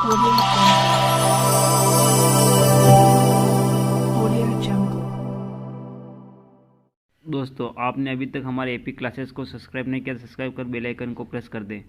Audio Jungle. दोस्तों, आपने अभी तक हमारे एपी क्लासेस को सब्सक्राइब नहीं किया, सब्सक्राइब कर बेल आइकन को प्रेस कर दें।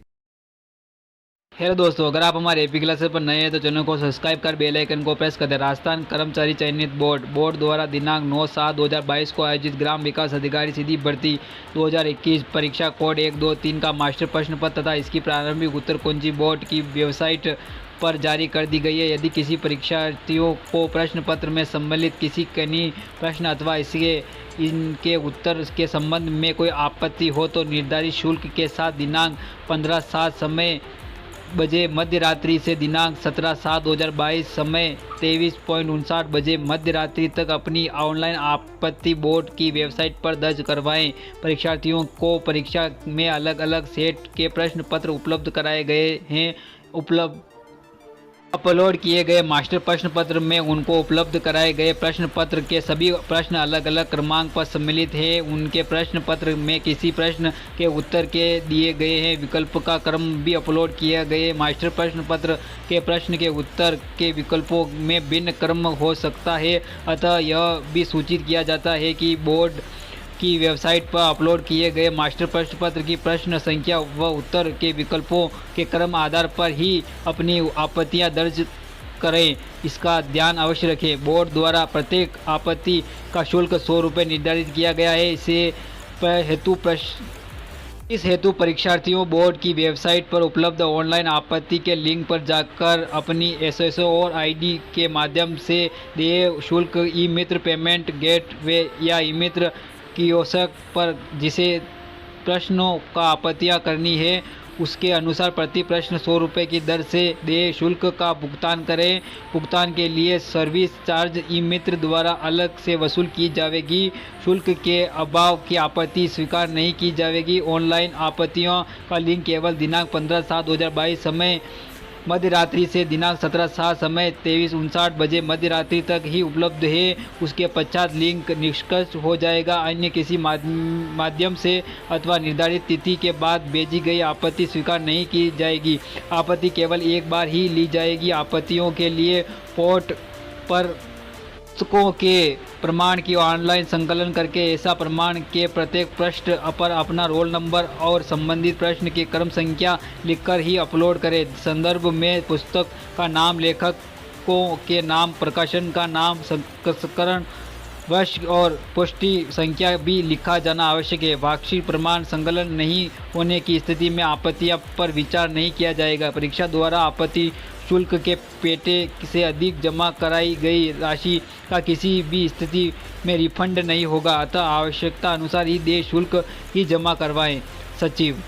हेलो दोस्तों, अगर आप हमारे एपी क्लासेस पर नए हैं तो चैनल को सब्सक्राइब कर बेल आइकन को प्रेस कर दें। राजस्थान कर्मचारी चयनित बोर्ड द्वारा दिनांक 9/7/2022 को आयोजित ग्राम विकास अधिकारी सीधी भर्ती 2021 परीक्षा कोड 123 का मास्टर प्रश्न पत्र तथा इसकी प्रारंभिक उत्तर कुंजी बोर्ड की वेबसाइट पर जारी कर दी गई है। यदि किसी परीक्षार्थियों को प्रश्न पत्र में सम्मिलित किसी किन्हीं प्रश्न अथवा इनके उत्तर के संबंध में कोई आपत्ति हो तो निर्धारित शुल्क के साथ दिनांक 15/7 समय बजे मध्य रात्रि से दिनांक 17/7/2022 समय 23:59 बजे मध्य रात्रि तक अपनी ऑनलाइन आपत्ति बोर्ड की वेबसाइट पर दर्ज करवाएं। परीक्षार्थियों को परीक्षा में अलग अलग सेट के प्रश्न पत्र उपलब्ध कराए गए हैं। अपलोड किए गए मास्टर प्रश्न पत्र में उनको उपलब्ध कराए गए प्रश्न पत्र के सभी प्रश्न अलग अलग क्रमांक पर सम्मिलित हैं। उनके प्रश्न पत्र में किसी प्रश्न के उत्तर के दिए गए हैं विकल्प का क्रम भी अपलोड किया गए। मास्टर प्रश्न पत्र के प्रश्न के उत्तर के विकल्पों में भिन्न क्रम हो सकता है, अतः यह भी सूचित किया जाता है कि बोर्ड की वेबसाइट पर अपलोड किए गए मास्टर प्रश्न पत्र की प्रश्न संख्या व उत्तर के विकल्पों के क्रम आधार पर ही अपनी आपत्तियां दर्ज करें, इसका ध्यान अवश्य रखें। बोर्ड द्वारा प्रत्येक आपत्ति का शुल्क 100 रुपये निर्धारित किया गया है। इस हेतु परीक्षार्थियों बोर्ड की वेबसाइट पर उपलब्ध ऑनलाइन आपत्ति के लिंक पर जाकर अपनी एसएसओ और आईडी के माध्यम से देय शुल्क ई मित्र पेमेंट गेटवे या ई मित्र कियोस्क पर जिसे प्रश्नों का आपत्तियां करनी है उसके अनुसार प्रति प्रश्न 100 रुपये की दर से देय शुल्क का भुगतान करें। भुगतान के लिए सर्विस चार्ज ई मित्र द्वारा अलग से वसूल की जाएगी। शुल्क के अभाव की आपत्ति स्वीकार नहीं की जाएगी। ऑनलाइन आपत्तियों का लिंक केवल दिनांक 15/7/2022 समय मध्य रात्रि से दिनांक 17/7 समय 23:59 बजे मध्य रात्रि तक ही उपलब्ध है। उसके पश्चात लिंक निष्क्रिय हो जाएगा। अन्य किसी माध्यम से अथवा निर्धारित तिथि के बाद भेजी गई आपत्ति स्वीकार नहीं की जाएगी। आपत्ति केवल एक बार ही ली जाएगी। आपत्तियों के लिए पोर्ट पर पुस्तकों के प्रमाण की ऑनलाइन संकलन करके ऐसा प्रमाण के प्रत्येक पृष्ठ पर अपना रोल नंबर और संबंधित प्रश्न की क्रम संख्या लिखकर ही अपलोड करें। संदर्भ में पुस्तक का नाम, लेखकों के नाम, प्रकाशन का नाम, संस्करण वर्ष और पुष्टि संख्या भी लिखा जाना आवश्यक है। वार्षिक प्रमाण संकलन नहीं होने की स्थिति में आपत्तियों पर विचार नहीं किया जाएगा। परीक्षा द्वारा आपत्ति शुल्क के पेटे से अधिक जमा कराई गई राशि का किसी भी स्थिति में रिफंड नहीं होगा, अतः आवश्यकता अनुसार ही देय शुल्क ही जमा करवाएं। सचिव।